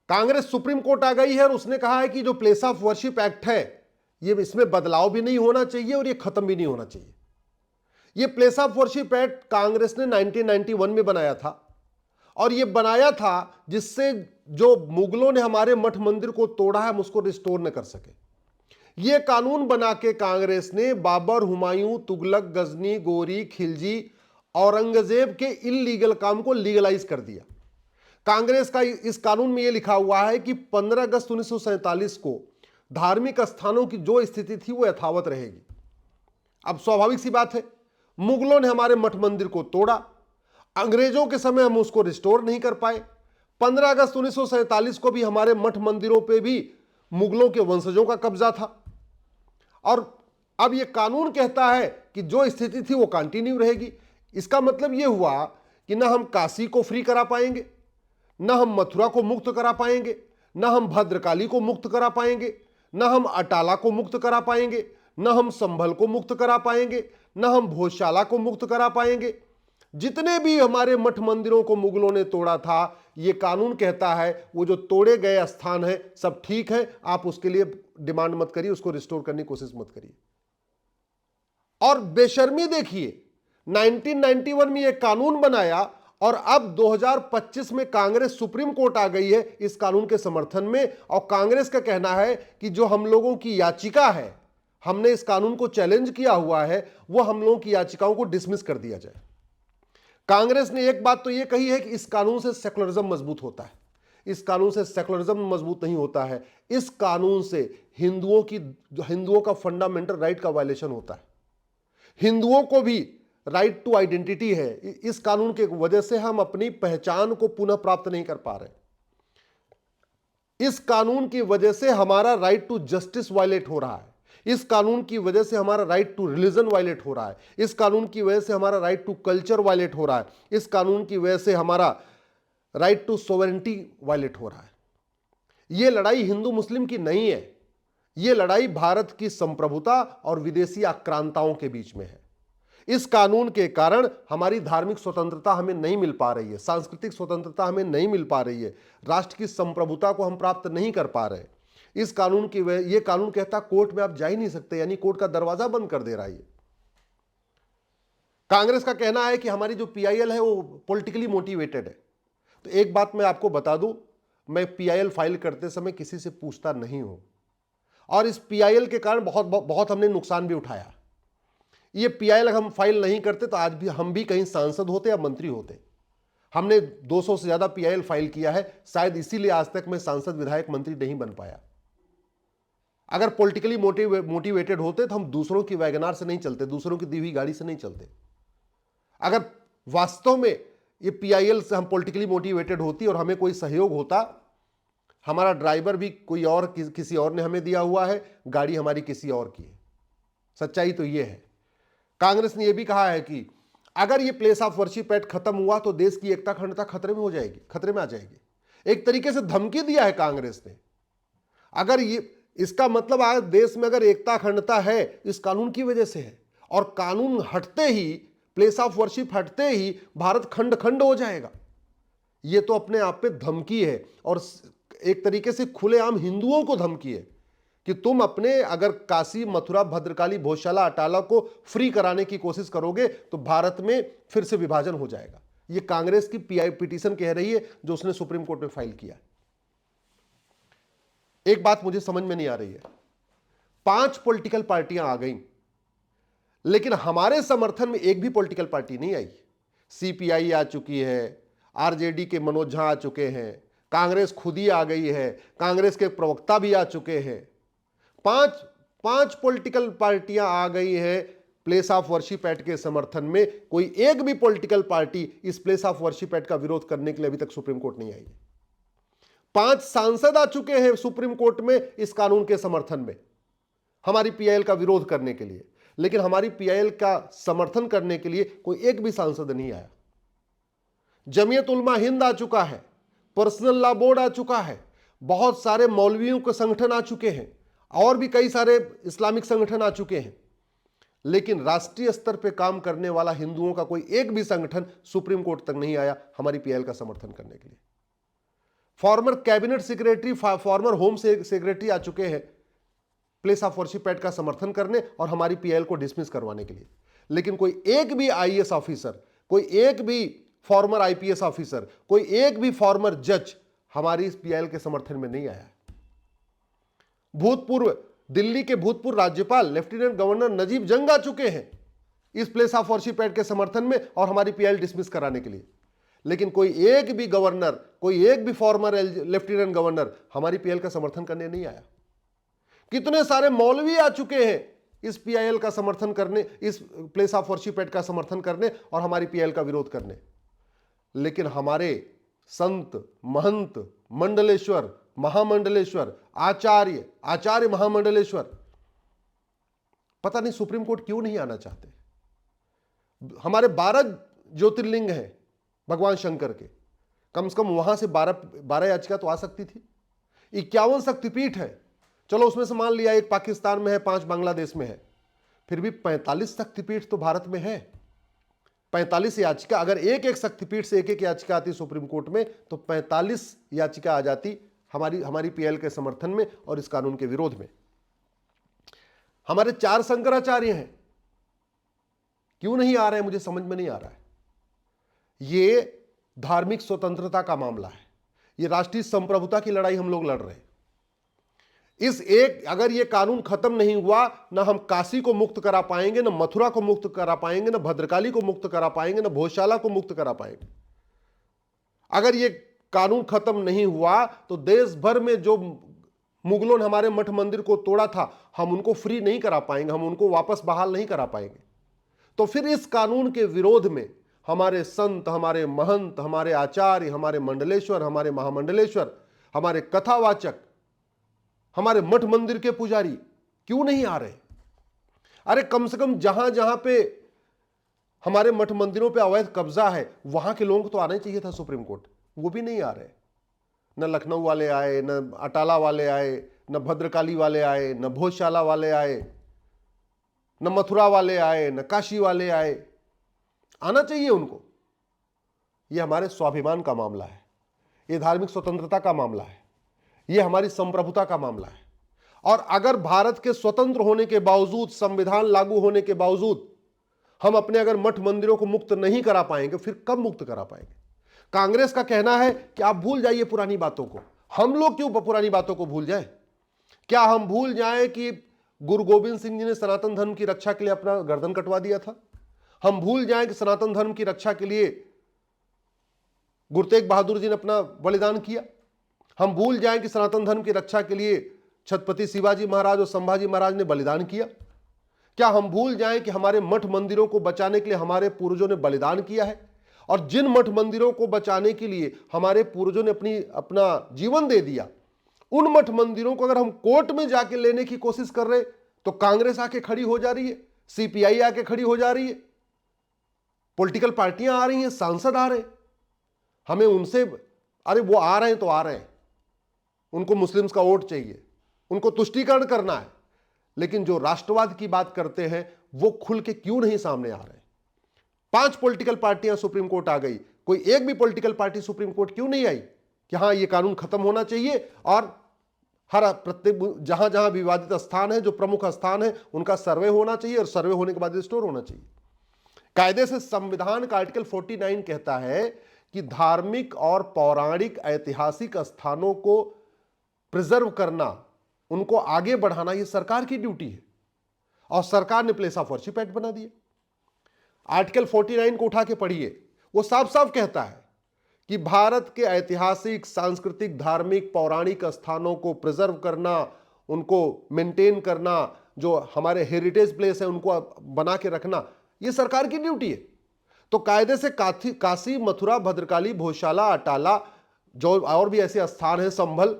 Congress supreme court आ गई है और उसने कहा है कि जो प्लेस ऑफ वर्शिप एक्ट है ये इसमें बदलाव भी नहीं होना चाहिए और ये खत्म भी नहीं होना चाहिए। ये place of worship act Congress ने 1991 में बनाया था और ये बनाया था जिससे जो मुगलों ने हमारे मठ मंदिर को तोड़ा है हम उसको रिस्टोर न कर सके। ये कानून बना के कांग्रेस ने बाबर, हुमायूं, तुगलक, गजनी, गोरी, खिलजी, औरंगजेब के इल्लीगल काम को लीगलाइज कर दिया। कांग्रेस का इस कानून में यह लिखा हुआ है कि 15 अगस्त 1947 को धार्मिक स्थानों की जो स्थिति थी वो यथावत रहेगी। अब स्वाभाविक सी बात है, मुगलों ने हमारे मठ मंदिर को तोड़ा, अंग्रेजों के समय हम उसको रिस्टोर नहीं कर पाए। 15 अगस्त 1947 को भी हमारे मठ मंदिरों पे भी मुगलों के वंशजों का कब्जा था और अब यह कानून कहता है कि जो स्थिति थी वो कंटिन्यू रहेगी। इसका मतलब यह हुआ कि ना हम काशी को फ्री करा पाएंगे, ना हम मथुरा को मुक्त करा पाएंगे, ना हम भद्रकाली को मुक्त करा पाएंगे, ना हम अटाला को मुक्त करा पाएंगे, ना हम संभल को मुक्त करा पाएंगे, ना हम भोजशाला को मुक्त करा पाएंगे। जितने भी हमारे मठ मंदिरों को मुगलों ने तोड़ा था, यह कानून कहता है वो जो तोड़े गए स्थान है सब ठीक है, आप उसके लिए डिमांड मत करिए, उसको रिस्टोर करने की कोशिश मत करिए। और बेशर्मी देखिए, 1991 में यह कानून बनाया और अब 2025 में कांग्रेस सुप्रीम कोर्ट आ गई है इस कानून के समर्थन में और कांग्रेस का कहना है कि जो हम लोगों की याचिका है, हमने इस कानून को चैलेंज किया हुआ है, वो हम लोगों की याचिकाओं को डिसमिस कर दिया जाए। कांग्रेस ने एक बात तो यह कही है कि इस कानून से सेकुलरिज्म मजबूत होता है। इस कानून से सेकुलरिज्म मजबूत नहीं होता है, इस कानून से हिंदुओं का फंडामेंटल राइट का वायलेशन होता है। हिंदुओं को भी राइट टू आइडेंटिटी है, इस कानून के वजह से हम अपनी पहचान को पुनः प्राप्त नहीं कर पा रहे। इस कानून की वजह से हमारा राइट टू जस्टिस वायलेट हो रहा है, इस कानून की वजह से हमारा राइट टू रिलीजन वायलेट हो रहा है, इस कानून की वजह से हमारा राइट टू कल्चर वायलेट हो रहा है, इस कानून की वजह से हमारा राइट टू सोवरेनिटी वायलेट हो रहा है। यह लड़ाई हिंदू मुस्लिम की नहीं है, यह लड़ाई भारत की संप्रभुता और विदेशी आक्रांताओं के बीच में है। इस कानून के कारण हमारी धार्मिक स्वतंत्रता हमें नहीं मिल पा रही है, सांस्कृतिक स्वतंत्रता हमें नहीं मिल पा रही है, राष्ट्र की संप्रभुता को हम प्राप्त नहीं कर पा रहे। इस कानून की वजह, यह कानून कहता कोर्ट में आप जा ही नहीं सकते, यानी कोर्ट का दरवाजा बंद कर दे रहा है। कांग्रेस का कहना है कि हमारी जो पीआईएल है वो पॉलिटिकली मोटिवेटेड है। तो एक बात मैं आपको बता दूं, मैं पीआईएल फाइल करते समय किसी से पूछता नहीं हूं और इस पीआईएल के कारण बहुत हमने नुकसान भी उठाया। ये पीआईएल अगर हम फाइल नहीं करते तो आज भी हम भी कहीं सांसद होते या मंत्री होते। हमने 200 से ज्यादा पीआईएल फाइल किया है, शायद इसीलिए आज तक मैं सांसद, विधायक, मंत्री नहीं बन पाया। अगर पॉलिटिकली मोटिवेटेड होते तो हम दूसरों की वैगनार से नहीं चलते, दूसरों की दी हुई गाड़ी से नहीं चलते। अगर वास्तव में ये पीआईएल से हम पॉलिटिकली मोटिवेटेड होती और हमें कोई सहयोग होता, हमारा ड्राइवर भी कोई और किसी और ने हमें दिया हुआ है, गाड़ी हमारी किसी और की है। सच्चाई तो ये है। कांग्रेस ने यह भी कहा है कि अगर ये प्लेस ऑफ वर्शिप एक्ट खत्म हुआ तो देश की एकता अखंडता खतरे में हो जाएगी, खतरे में आ जाएगी। एक तरीके से धमकी दिया है कांग्रेस ने। अगर ये, इसका मतलब आज देश में अगर एकता अखंडता है इस कानून की वजह से है और कानून हटते ही, प्लेस ऑफ वर्शिप हटते ही भारत खंड खंड हो जाएगा। यह तो अपने आप पे धमकी है और एक तरीके से खुलेआम हिंदुओं को धमकी है कि तुम अपने अगर काशी, मथुरा, भद्रकाली, भोजशाला, अटाला को फ्री कराने की कोशिश करोगे तो भारत में फिर से विभाजन हो जाएगा। यह कांग्रेस की पीआई पिटीशन कह रही है जो उसने सुप्रीम कोर्ट में फाइल किया। एक बात मुझे समझ में नहीं आ रही है, 5 पॉलिटिकल पार्टियां आ गई लेकिन हमारे समर्थन में एक भी पॉलिटिकल पार्टी नहीं आई। सीपीआई आ चुकी है, आरजेडी के मनोज झा आ चुके हैं, कांग्रेस खुद ही आ गई है, कांग्रेस के प्रवक्ता भी आ चुके हैं। 5 पॉलिटिकल पार्टियां आ गई है प्लेस ऑफ वर्शिप एक्ट के समर्थन में। कोई एक भी पॉलिटिकल पार्टी इस प्लेस ऑफ वर्शिप एक्ट का विरोध करने के लिए अभी तक सुप्रीम कोर्ट नहीं आई है। 5 सांसद आ चुके हैं सुप्रीम कोर्ट में इस कानून के समर्थन में, हमारी पीआईएल का विरोध करने के लिए, लेकिन हमारी पीआईएल का समर्थन करने के लिए कोई एक भी सांसद नहीं आया। जमीयत उलमा हिंद आ चुका है, पर्सनल लॉ बोर्ड आ चुका है, बहुत सारे मौलवियों के संगठन आ चुके हैं और भी कई सारे इस्लामिक संगठन आ चुके हैं, लेकिन राष्ट्रीय स्तर पर काम करने वाला हिंदुओं का कोई एक भी संगठन सुप्रीम कोर्ट तक नहीं आया हमारी पीआईएल का समर्थन करने के लिए। Former cabinet secretary, former home secretary आ चुके हैं प्लेस ऑफ वर्शिप एक्ट का समर्थन करने और हमारी पीआईएल को डिसमिस करवाने के लिए। लेकिन कोई एक भी आईएएस ऑफिसर, कोई एक भी फॉर्मर आईपीएस ऑफिसर, कोई एक भी फॉर्मर जज हमारी इस पीआईएल के समर्थन में नहीं आया। दिल्ली के भूतपूर्व राज्यपाल लेफ्टिनेंट गवर्नर नजीब जंग आ चुके हैं इस प्लेस ऑफ वर्शिप एक्ट के समर्थन में और हमारी पीआईएल डिसमिस कराने के लिए। लेकिन कोई एक भी गवर्नर, कोई एक भी फॉर्मर लेफ्टिनेंट गवर्नर हमारी पीआईएल का समर्थन करने नहीं आया। कितने सारे मौलवी आ चुके हैं इस पीआईएल का समर्थन करने, इस प्लेस ऑफ वर्शिप एक्ट का समर्थन करने और हमारी पीआईएल का विरोध करने। लेकिन हमारे संत, महंत, मंडलेश्वर, महामंडलेश्वर, आचार्य महामंडलेश्वर पता नहीं सुप्रीम कोर्ट क्यों नहीं आना चाहते। हमारे 12 ज्योतिर्लिंग हैं भगवान शंकर के, कम से कम वहां से 12 याचिका तो आ सकती थी। 51 शक्तिपीठ है, चलो उसमें से मान लिया एक पाकिस्तान में है, 5 बांग्लादेश में है, फिर भी 45 शक्तिपीठ तो भारत में है। 45 याचिका, अगर एक एक शक्तिपीठ से एक एक याचिका आती सुप्रीम कोर्ट में तो 45 याचिका आ जाती हमारी पीएल के समर्थन में और इस कानून के विरोध में। हमारे 4 शंकराचार्य हैं, क्यों नहीं आ रहे हैं मुझे समझ में नहीं आ रहा है। ये धार्मिक स्वतंत्रता का मामला है, ये राष्ट्रीय संप्रभुता की लड़ाई हम लोग लड़ रहे हैं। अगर ये कानून खत्म नहीं हुआ, ना हम काशी को मुक्त करा पाएंगे, ना मथुरा को मुक्त करा पाएंगे, ना भद्रकाली को मुक्त करा पाएंगे, ना भोजशाला को मुक्त करा पाएंगे। अगर ये कानून खत्म नहीं हुआ तो देश भर में जो मुगलों ने हमारे मठ मंदिर को तोड़ा था, हम उनको फ्री नहीं करा पाएंगे, हम उनको वापस बहाल नहीं करा पाएंगे। तो फिर इस कानून के विरोध में हमारे संत, हमारे महंत, हमारे आचार्य, हमारे मंडलेश्वर, हमारे महामंडलेश्वर, हमारे कथावाचक, हमारे मठ मंदिर के पुजारी क्यों नहीं आ रहे। अरे कम से कम जहां जहां पे हमारे मठ मंदिरों पे अवैध कब्जा है वहां के लोगों को तो आना ही चाहिए था सुप्रीम कोर्ट, वो भी नहीं आ रहे। न लखनऊ वाले आए, न अटाला वाले आए, न भद्रकाली वाले आए, न भोजशाला वाले आए, न मथुरा वाले आए, न काशी वाले आए। आना चाहिए उनको। यह हमारे स्वाभिमान का मामला है, यह धार्मिक स्वतंत्रता का मामला है, यह हमारी संप्रभुता का मामला है। और अगर भारत के स्वतंत्र होने के बावजूद, संविधान लागू होने के बावजूद हम अपने अगर मठ मंदिरों को मुक्त नहीं करा पाएंगे, फिर कब मुक्त करा पाएंगे। कांग्रेस का कहना है कि आप भूल जाइए पुरानी बातों को। हम लोग क्यों पुरानी बातों को भूल जाएं? क्या हम भूल जाएं कि गुरु गोविंद सिंह जी ने सनातन धर्म की रक्षा के लिए अपना गर्दन कटवा दिया था? हम भूल जाएं कि सनातन धर्म की रक्षा के लिए गुरु तेग बहादुर जी ने अपना बलिदान किया? हम भूल जाएं कि सनातन धर्म की रक्षा के लिए छत्रपति शिवाजी महाराज और संभाजी महाराज ने बलिदान किया? क्या हम भूल जाएं कि हमारे मठ मंदिरों को बचाने के लिए हमारे पूर्वजों ने बलिदान किया है? और जिन मठ मंदिरों को बचाने के लिए हमारे पूर्वजों ने अपना जीवन दे दिया, उन मठ मंदिरों को अगर हम कोर्ट में जाके लेने की कोशिश कर रहे तो कांग्रेस आके खड़ी हो जा रही है, सीपीआई आके खड़ी हो जा रही है, पॉलिटिकल पार्टियां आ रही हैं, सांसद आ रहे हैं। हमें उनसे, अरे वो आ रहे हैं तो आ रहे हैं, उनको मुस्लिम्स का वोट चाहिए, उनको तुष्टीकरण करना है, लेकिन जो राष्ट्रवाद की बात करते हैं वो खुल के क्यों नहीं सामने आ रहे हैं। 5 पॉलिटिकल पार्टियां सुप्रीम कोर्ट आ गई, कोई एक भी पॉलिटिकल पार्टी सुप्रीम कोर्ट क्यों नहीं आई कि हां ये कानून खत्म होना चाहिए और हर प्रत्येक जहां जहां विवादित स्थान है, जो प्रमुख स्थान है, उनका सर्वे होना चाहिए और सर्वे होने के बाद रिस्टोर होना चाहिए। कायदे से संविधान का आर्टिकल 49 कहता है कि धार्मिक और पौराणिक ऐतिहासिक स्थानों को प्रिजर्व करना, उनको आगे बढ़ाना, यह सरकार की ड्यूटी है और सरकार ने प्लेस ऑफ वर्शिप एक्ट बना दिया। आर्टिकल 49 को उठा के पढ़िए, वो साफ साफ कहता है कि भारत के ऐतिहासिक, सांस्कृतिक, धार्मिक, पौराणिक स्थानों को प्रिजर्व करना, उनको मेंटेन करना, जो हमारे हेरिटेज प्लेस है उनको बना के रखना, यह सरकार की ड्यूटी है। तो कायदे से काशी, मथुरा, भद्रकाली, भोजशाला, अटाला, जो और भी ऐसे स्थान हैं, संभल,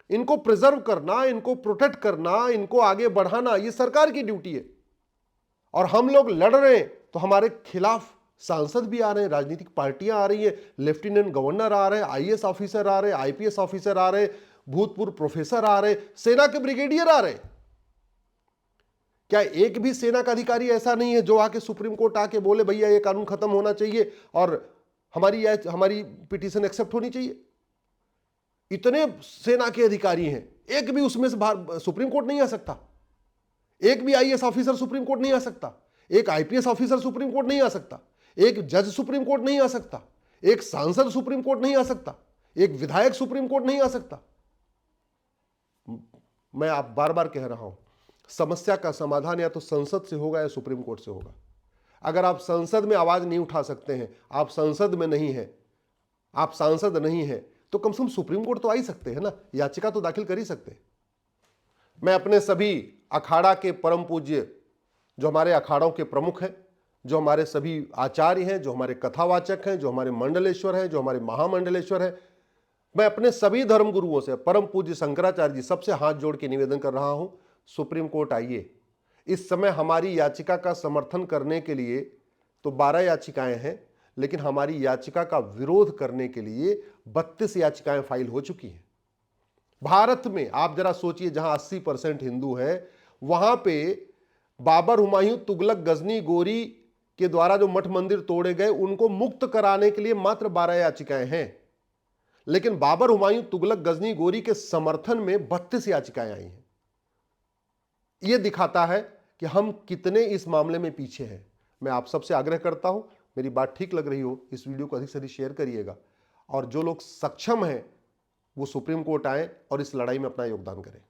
इनको प्रिजर्व करना, इनको प्रोटेक्ट करना, इनको आगे बढ़ाना, यह सरकार की ड्यूटी है। और हम लोग लड़ रहे हैं तो हमारे खिलाफ सांसद भी आ रहे हैं, राजनीतिक पार्टियां आ रही हैं, लेफ्टिनेंट गवर्नर आ रहे हैं, आईएएस ऑफिसर आ रहे हैं, आईपीएस ऑफिसर आ रहे हैं, भूतपूर्व प्रोफेसर आ रहे हैं, सेना के ब्रिगेडियर आ रहे हैं। क्या एक भी सेना का अधिकारी ऐसा नहीं है जो आके सुप्रीम कोर्ट आके बोले भैया ये कानून खत्म होना चाहिए और हमारी पिटीशन एक्सेप्ट होनी चाहिए? इतने सेना के अधिकारी हैं, एक भी उसमें से बाहर सुप्रीम कोर्ट नहीं आ सकता, एक भी आईएएस ऑफिसर सुप्रीम कोर्ट नहीं आ सकता, एक आईपीएस ऑफिसर सुप्रीम कोर्ट नहीं आ सकता, एक जज सुप्रीम कोर्ट नहीं आ सकता, एक सांसद सुप्रीम कोर्ट नहीं आ सकता, एक विधायक सुप्रीम कोर्ट नहीं आ सकता। मैं आप बार बार कह रहा हूं, समस्या का समाधान या तो संसद से होगा या सुप्रीम कोर्ट से होगा। अगर आप संसद में आवाज नहीं उठा सकते हैं, आप संसद में नहीं है, आप सांसद नहीं है, तो कम से कम सुप्रीम कोर्ट तो आ ही सकते हैं ना, याचिका तो दाखिल कर ही सकते हैं। मैं अपने सभी अखाड़ा के परम पूज्य, जो हमारे अखाड़ों के प्रमुख हैं, जो हमारे सभी आचार्य हैं, जो हमारे कथावाचक हैं, जो हमारे मंडलेश्वर हैं, जो हमारे महामंडलेश्वर हैं, मैं अपने सभी धर्म गुरुओं से, परम पूज्य शंकराचार्य जी, सबसे हाथ जोड़ के निवेदन कर रहा हूं, सुप्रीम कोर्ट आइए। इस समय हमारी याचिका का समर्थन करने के लिए तो 12 याचिकाएं हैं, लेकिन हमारी याचिका का विरोध करने के लिए 32 याचिकाएं फाइल हो चुकी हैं। भारत में आप जरा सोचिए, जहां 80% हिंदू है, वहां पे बाबर, हुमायूं, तुगलक, गजनी, गोरी के द्वारा जो मठ मंदिर तोड़े गए, उनको मुक्त कराने के लिए मात्र 12 याचिकाएं हैं, लेकिन बाबर, हुमायूं, तुगलक, गजनी, गोरी के समर्थन में 32 याचिकाएं आई हैं। यह दिखाता है कि हम कितने इस मामले में पीछे हैं। मैं आप सबसे आग्रह करता हूं, मेरी बात ठीक लग रही हो, इस वीडियो को अधिक से अधिक शेयर करिएगा, और जो लोग सक्षम हैं वो सुप्रीम कोर्ट आए और इस लड़ाई में अपना योगदान करें।